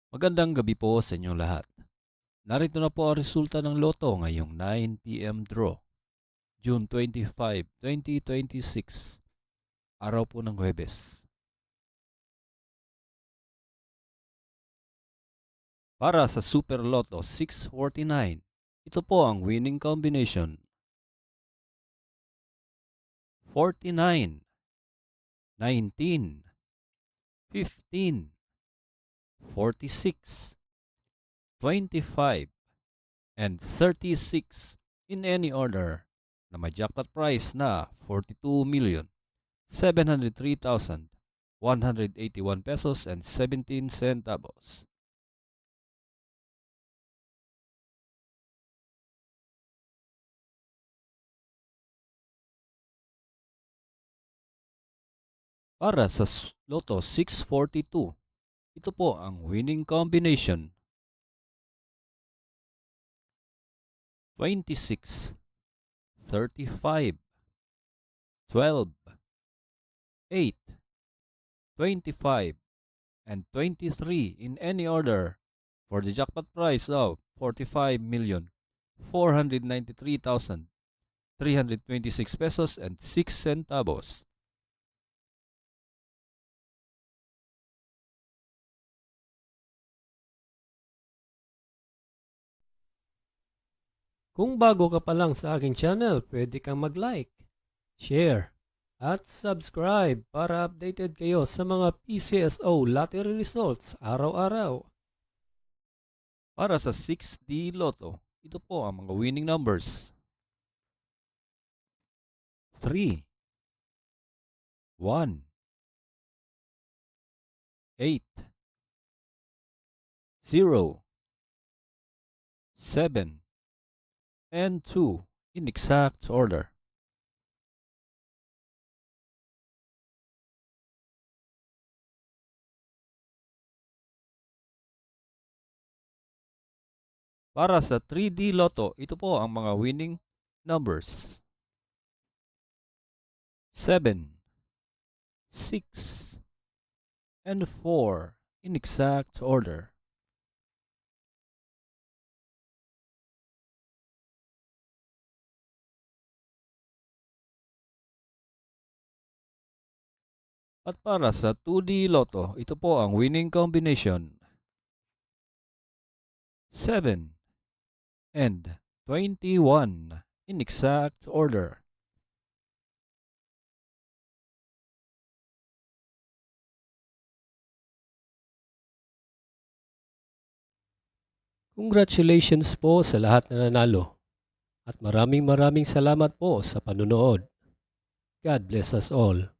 Magandang gabi po sa inyong lahat. Narito na po ang resulta ng loto ngayong 9 p.m. draw, June 25, 2026, araw po ng Huwebes. Para sa Super Lotto 649, ito po ang winning combination: 49, 19, 15, 46, 25, and 36 in any order na may jackpot prize na 42,703,181 pesos and 17 centavos. Para sa Lotto 642, ito po ang winning combination: 26, 35, 12, 8, 25, and 23 in any order for the jackpot prize of 45,493,326 pesos and 6 centavos. Kung bago ka pa lang sa aking channel, pwede kang mag-like, share, at subscribe para updated kayo sa mga PCSO lottery results araw-araw. Para sa 6D Lotto, ito po ang mga winning numbers: 3, 1, 8, 0, 7, and 2 in exact order. Para sa 3D Lotto, ito po ang mga winning numbers: 7, 6, and 4 in exact order. At para sa 2D Lotto, ito po ang winning combination: 7 and 21 in exact order. Congratulations po sa lahat na nanalo at maraming salamat po sa panunood. God bless us all.